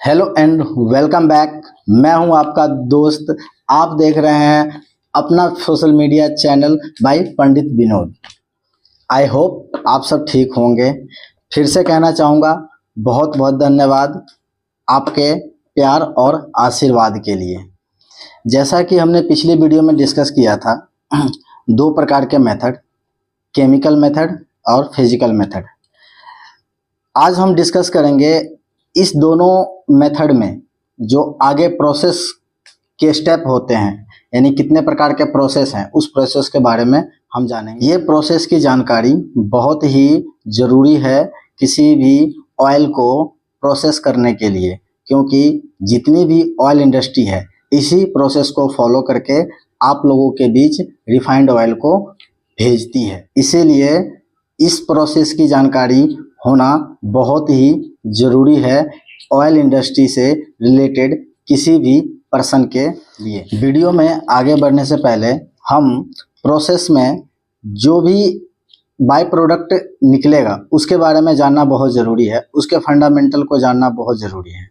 Hello and welcome back. मैं हूं आपका दोस्त। आप देख रहे हैं अपना social media channel by Pandit Vinod. I hope आप सब ठीक होंगे। फिर से कहना चाहूँगा बहुत बहुत धन्यवाद आपके प्यार और आशीर्वाद के लिए। जैसा कि हमने पिछली वीडियो में डिस्कस किया था दो प्रकार के मेथड, केमिकल मेथड और फिजिकल मेथड। आज हम डिस्कस करेंगे इस दोनों मेथड में जो आगे प्रोसेस के स्टेप होते हैं, यानी कितने प्रकार के प्रोसेस हैं, उस प्रोसेस के बारे में हम जानेंगे। ये प्रोसेस की जानकारी बहुत ही ज़रूरी है किसी भी ऑयल को प्रोसेस करने के लिए, क्योंकि जितनी भी ऑयल इंडस्ट्री है इसी प्रोसेस को फॉलो करके आप लोगों के बीच रिफाइंड ऑयल को भेजती है। इसीलिए इस प्रोसेस की जानकारी होना बहुत ही ज़रूरी है ऑयल इंडस्ट्री से रिलेटेड किसी भी पर्सन के लिए। वीडियो में आगे बढ़ने से पहले हम प्रोसेस में जो भी बाय प्रोडक्ट निकलेगा उसके बारे में जानना बहुत ज़रूरी है, उसके फंडामेंटल को जानना बहुत ज़रूरी है।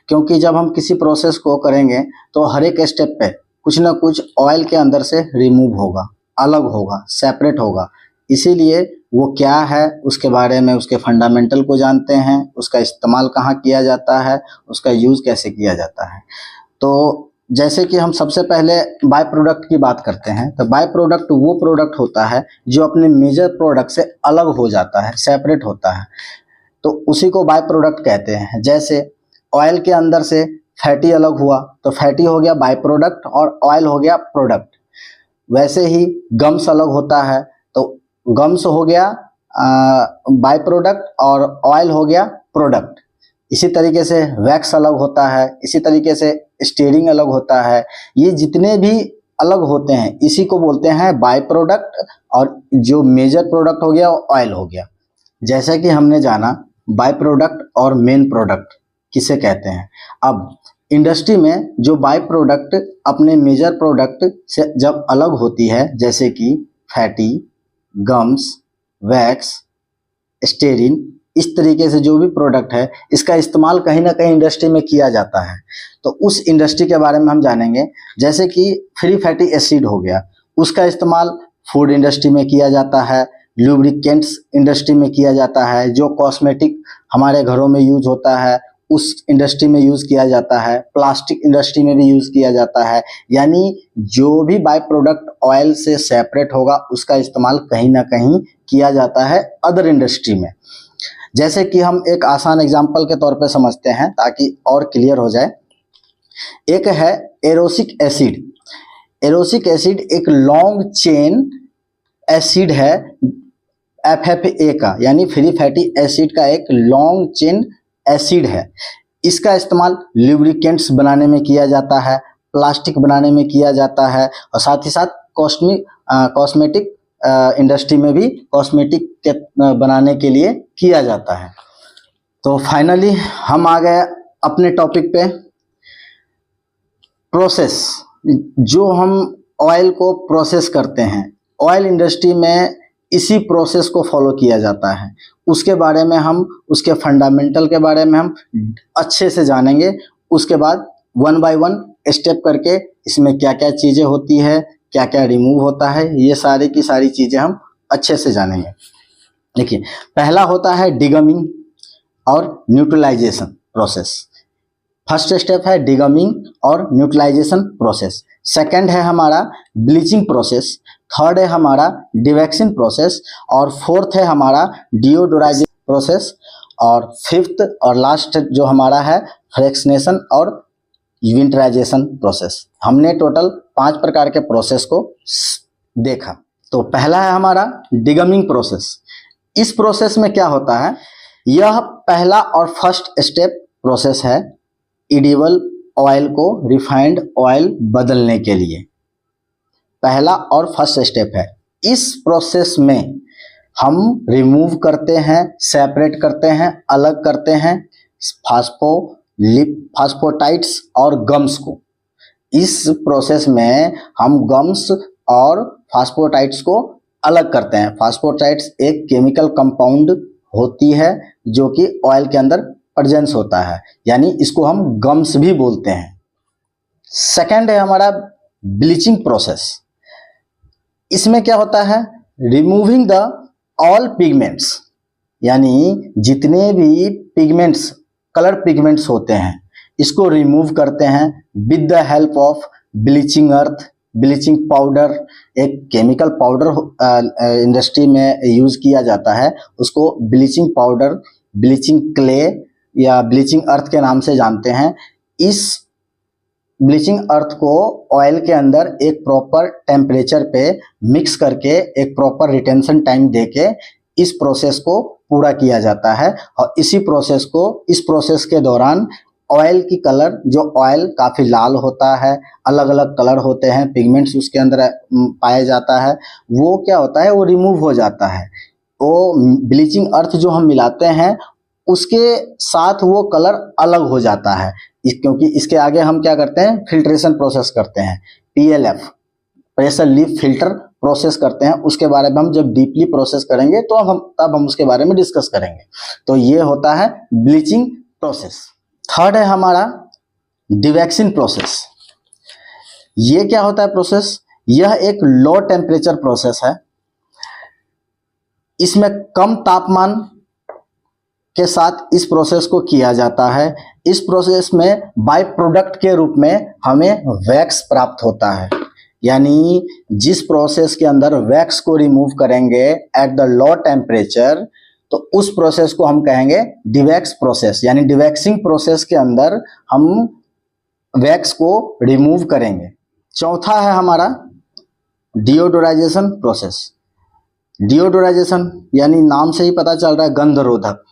क्योंकि जब हम किसी प्रोसेस को करेंगे तो हर एक स्टेप पे कुछ ना कुछ ऑयल के अंदर से रिमूव होगा, अलग होगा, सेपरेट होगा। इसीलिए वो क्या है उसके बारे में, उसके फंडामेंटल को जानते हैं, उसका इस्तेमाल कहाँ किया जाता है, उसका यूज़ कैसे किया जाता है। तो जैसे कि हम सबसे पहले बाय प्रोडक्ट की बात करते हैं, तो बाय प्रोडक्ट वो प्रोडक्ट होता है जो अपने मेजर प्रोडक्ट से अलग हो जाता है, सेपरेट होता है, तो उसी को बाय प्रोडक्ट कहते हैं। जैसे ऑयल के अंदर से फैटी अलग हुआ तो फैटी हो गया बाय प्रोडक्ट और ऑयल हो गया प्रोडक्ट। वैसे ही गम्स अलग होता है तो गम्स हो गया बाय प्रोडक्ट और ऑयल हो गया प्रोडक्ट। इसी तरीके से वैक्स अलग होता है, इसी तरीके से स्टीयरिंग अलग होता है। ये जितने भी अलग होते हैं इसी को बोलते हैं बाय प्रोडक्ट, और जो मेजर प्रोडक्ट हो गया वो ऑयल हो गया। जैसा कि हमने जाना बाय प्रोडक्ट और मेन प्रोडक्ट किसे कहते हैं। अब इंडस्ट्री में जो बाय प्रोडक्ट अपने मेजर प्रोडक्ट से जब अलग होती है, जैसे कि फैटी, गम्स, वैक्स, स्टीयरिन, इस तरीके से जो भी प्रोडक्ट है इसका इस्तेमाल कहीं ना कहीं इंडस्ट्री में किया जाता है। तो उस इंडस्ट्री के बारे में हम जानेंगे। जैसे कि फ्री फैटी एसिड हो गया, उसका इस्तेमाल फूड इंडस्ट्री में किया जाता है, लुब्रिकेंट्स इंडस्ट्री में किया जाता है, जो कॉस्मेटिक हमारे घरों में यूज होता है उस इंडस्ट्री में यूज़ किया जाता है, प्लास्टिक इंडस्ट्री में भी यूज़ किया जाता है। यानी जो भी बाय प्रोडक्ट ऑयल से सेपरेट होगा उसका इस्तेमाल कहीं ना कहीं किया जाता है अदर इंडस्ट्री में। जैसे कि हम एक आसान एग्जांपल के तौर पे समझते हैं ताकि और क्लियर हो जाए। एक है एरोसिक एसिड। एरोसिक एसिड एक लॉन्ग चेन एसिड है FFA का, यानी फ्री फैटी एसिड का एक लॉन्ग चेन एसिड है। इसका इस्तेमाल लुब्रिकेंट्स बनाने में किया जाता है, प्लास्टिक बनाने में किया जाता है, और साथ ही साथ कॉस्मेटिक इंडस्ट्री में भी कॉस्मेटिक के बनाने के लिए किया जाता है। तो फाइनली हम आ गए अपने टॉपिक पे। प्रोसेस, जो हम ऑयल को प्रोसेस करते हैं, ऑयल इंडस्ट्री में इसी प्रोसेस को फॉलो किया जाता है। उसके बारे में हम, उसके फंडामेंटल के बारे में हम अच्छे से जानेंगे। उसके बाद वन बाय वन स्टेप करके इसमें क्या क्या चीज़ें होती है, क्या क्या रिमूव होता है, ये सारी की सारी चीज़ें हम अच्छे से जानेंगे। देखिए, पहला होता है डिगमिंग और न्यूट्रलाइजेशन प्रोसेस। फर्स्ट स्टेप है डिगमिंग और न्यूट्रलाइजेशन प्रोसेस। सेकंड है हमारा ब्लीचिंग प्रोसेस। थर्ड है हमारा डिवैक्सिंग प्रोसेस, और फोर्थ है हमारा डियोडोराइजेशन प्रोसेस, और फिफ्थ और लास्ट जो हमारा है फ्रेक्शनेशन और विंटराइजेशन प्रोसेस। हमने टोटल 5 प्रकार के प्रोसेस को देखा। तो पहला है हमारा डिगमिंग प्रोसेस। इस प्रोसेस में क्या होता है, यह पहला और फर्स्ट स्टेप प्रोसेस है एडिबल ऑयल को रिफाइंड ऑयल बदलने के लिए। पहला और फर्स्ट स्टेप है। इस प्रोसेस में हम रिमूव करते हैं, सेपरेट करते हैं, अलग करते हैं फास्फोटाइट्स और गम्स को। इस प्रोसेस में हम गम्स और फास्फोटाइट्स को अलग करते हैं। फास्फोटाइट्स एक केमिकल कंपाउंड होती है जो कि ऑयल के अंदर प्रेजेंस होता है, यानी इसको हम गम्स भी बोलते हैं। सेकंड है हमारा ब्लीचिंग प्रोसेस। इसमें क्या होता है, रिमूविंग द ऑल पिगमेंट्स, यानी जितने भी पिगमेंट्स, कलर पिगमेंट्स होते हैं, इसको रिमूव करते हैं with the help of bleaching earth, bleaching powder. एक केमिकल पाउडर इंडस्ट्री में यूज किया जाता है, उसको ब्लीचिंग पाउडर, ब्लीचिंग क्ले या ब्लीचिंग अर्थ के नाम से जानते हैं। इस ब्लीचिंग अर्थ को ऑयल के अंदर एक प्रॉपर टेम्परेचर पे मिक्स करके एक प्रॉपर रिटेंशन टाइम देके इस प्रोसेस को पूरा किया जाता है। और इस प्रोसेस के दौरान ऑयल की कलर, जो ऑयल काफ़ी लाल होता है, अलग अलग कलर होते हैं, पिगमेंट्स उसके अंदर पाया जाता है, वो क्या होता है, वो रिमूव हो जाता है। वो ब्लीचिंग अर्थ जो हम मिलाते हैं उसके साथ वो कलर अलग हो जाता है, क्योंकि इसके आगे हम क्या करते हैं, फिल्ट्रेशन प्रोसेस करते हैं, PLF, pressure leaf filter process करते हैं। उसके बारे में हम जब डीपली प्रोसेस करेंगे तो तब हम उसके बारे में डिस्कस करेंगे। तो ये होता है ब्लीचिंग प्रोसेस। थर्ड है हमारा डिवैक्सिंग प्रोसेस। ये क्या होता है प्रोसेस, यह एक लो टेम्परेचर प्रोसेस है। इसमें कम तापमान के साथ इस प्रोसेस को किया जाता है। इस प्रोसेस में बाय प्रोडक्ट के रूप में हमें वैक्स प्राप्त होता है, यानी जिस प्रोसेस के अंदर वैक्स को रिमूव करेंगे एट द लो टेम्परेचर, तो उस प्रोसेस को हम कहेंगे डिवैक्स प्रोसेस, यानी डिवैक्सिंग प्रोसेस के अंदर हम वैक्स को रिमूव करेंगे। चौथा है हमारा डिओडोराइजेशन प्रोसेस। डिओडोराइजेशन यानी नाम से ही पता चल रहा है, गंधरोधक।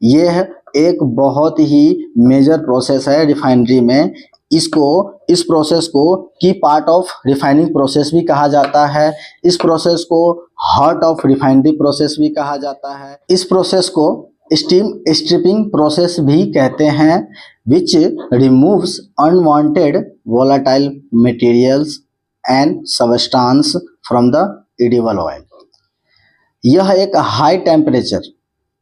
ये है एक बहुत ही मेजर प्रोसेस है रिफाइनरी में। इस प्रोसेस को की पार्ट ऑफ रिफाइनिंग प्रोसेस भी कहा जाता है। इस प्रोसेस को हार्ट ऑफ रिफाइनरी प्रोसेस भी कहा जाता है। इस प्रोसेस को स्टीम स्ट्रिपिंग प्रोसेस भी कहते हैं, विच removes unwanted volatile materials and substance from the edible oil. यह एक हाई टेम्परेचर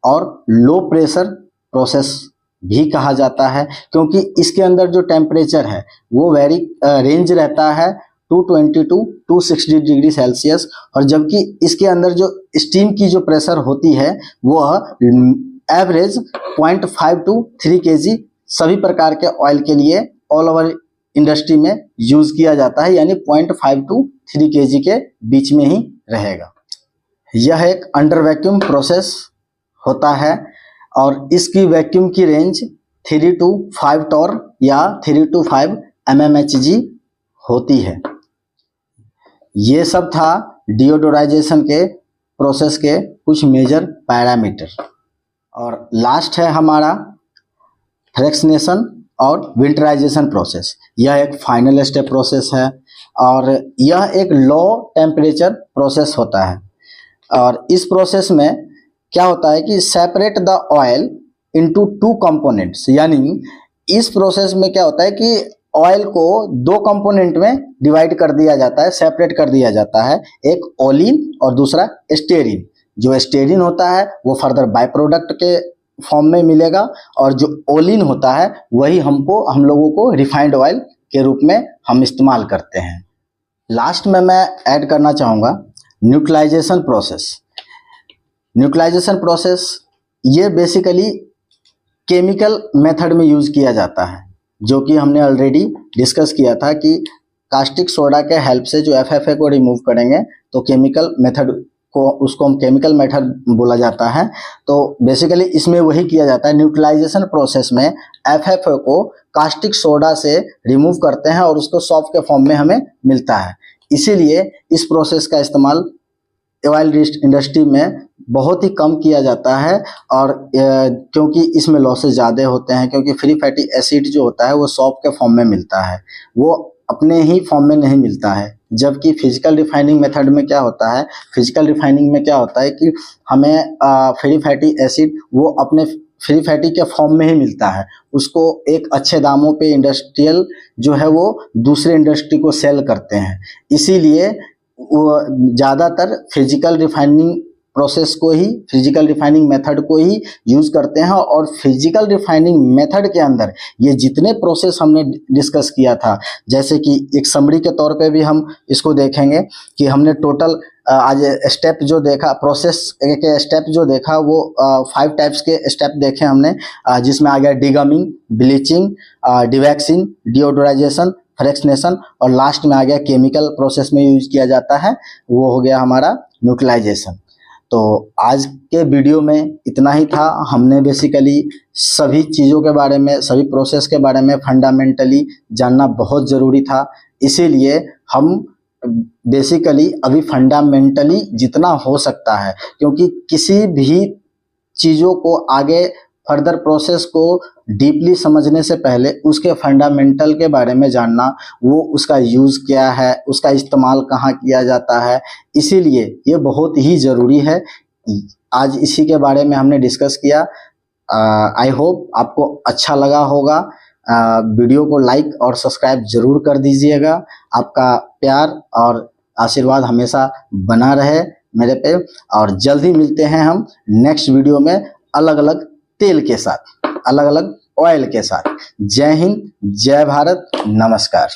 और लो प्रेशर प्रोसेस भी कहा जाता है, क्योंकि इसके अंदर जो टेम्परेचर है वो वेरी रेंज रहता है 220 टू 260 डिग्री सेल्सियस, और जबकि इसके अंदर जो स्टीम की जो प्रेशर होती है वह एवरेज 0.5 टू 3 kg सभी प्रकार के ऑयल के लिए ऑल ओवर इंडस्ट्री में यूज किया जाता है, यानी 0.5 टू 3 kg के बीच में ही रहेगा। यह एक अंडर वैक्यूम प्रोसेस होता है और इसकी वैक्यूम की रेंज 3 to 5 टॉर या 3 to 5 mmHg होती है। ये सब था डिओडोराइजेशन के प्रोसेस के कुछ मेजर पैरामीटर। और लास्ट है हमारा फ्रैक्शनेशन और विंटराइजेशन प्रोसेस। यह एक फाइनल स्टेप प्रोसेस है और यह एक लो टेम्परेचर प्रोसेस होता है। और इस प्रोसेस में क्या होता है कि separate the oil into 2 components, यानी इस प्रोसेस में क्या होता है कि ऑयल को 2 कंपोनेंट में डिवाइड कर दिया जाता है, सेपरेट कर दिया जाता है, एक ओलिन और दूसरा स्टेरिन। जो स्टेरिन होता है वो फर्दर बाय प्रोडक्ट के फॉर्म में मिलेगा और जो ओलिन होता है वही हम लोगों को रिफाइंड ऑयल के रूप में हम इस्तेमाल करते हैं। लास्ट में मैं ऐड करना चाहूँगा न्यूट्रलाइजेशन प्रोसेस। न्यूट्रलाइजेशन प्रोसेस ये बेसिकली केमिकल मेथड में यूज़ किया जाता है, जो कि हमने ऑलरेडी डिस्कस किया था कि कास्टिक सोडा के हेल्प से जो FFA को रिमूव करेंगे तो केमिकल मेथड को, उसको हम केमिकल मेथड बोला जाता है। तो बेसिकली इसमें वही किया जाता है, न्यूट्रलाइजेशन प्रोसेस में FFA को कास्टिक सोडा से रिमूव करते हैं और उसको सॉल्ट के फॉर्म में हमें मिलता है। इसीलिए इस प्रोसेस का इस्तेमाल ऑयल इंडस्ट्री में बहुत ही कम किया जाता है और क्योंकि इसमें लॉसेस ज़्यादा होते हैं, क्योंकि फ्री फैटी एसिड जो होता है वो सॉल्ट के फॉर्म में मिलता है, वो अपने ही फॉर्म में नहीं मिलता है। जबकि फिजिकल रिफाइनिंग मेथड में क्या होता है, फिजिकल रिफाइनिंग में क्या होता है कि हमें फ्री फैटी एसिड वो अपने फ्री फैटी के फॉर्म में ही मिलता है, उसको एक अच्छे दामों पे इंडस्ट्रियल जो है वो दूसरे इंडस्ट्री को सेल करते हैं। इसीलिए वो ज़्यादातर फिजिकल रिफाइनिंग प्रोसेस को ही, फिजिकल रिफाइनिंग मेथड को ही यूज करते हैं। और फिजिकल रिफाइनिंग मेथड के अंदर ये जितने प्रोसेस हमने डिस्कस किया था, जैसे कि एक समरी के तौर पे भी हम इसको देखेंगे कि हमने टोटल आज स्टेप जो देखा, प्रोसेस के स्टेप जो देखा, वो 5 टाइप्स के स्टेप देखे हमने, जिसमें आ गया डिगमिंग, ब्लीचिंग, डिवैक्सिंग, डिओडोराइजेशन, फ्रैक्शनेशन, और लास्ट में आ गया केमिकल प्रोसेस में यूज किया जाता है, वो हो गया हमारा न्यूट्रलाइजेशन। तो आज के वीडियो में इतना ही था। हमने बेसिकली सभी चीज़ों के बारे में, सभी प्रोसेस के बारे में फंडामेंटली जानना बहुत ज़रूरी था। इसीलिए हम बेसिकली अभी फंडामेंटली जितना हो सकता है, क्योंकि किसी भी चीज़ों को आगे फर्दर प्रोसेस को डीपली समझने से पहले उसके फंडामेंटल के बारे में जानना, वो उसका यूज़ क्या है, उसका इस्तेमाल कहाँ किया जाता है, इसीलिए ये बहुत ही ज़रूरी है। आज इसी के बारे में हमने डिस्कस किया। आई होप आपको अच्छा लगा होगा। वीडियो को लाइक और सब्सक्राइब जरूर कर दीजिएगा। आपका प्यार और आशीर्वाद हमेशा बना रहे मेरे पे, और जल्दी मिलते हैं हम नेक्स्ट वीडियो में अलग अलग तेल के साथ, अलग अलग ऑयल के साथ। जय हिंद, जय भारत, नमस्कार।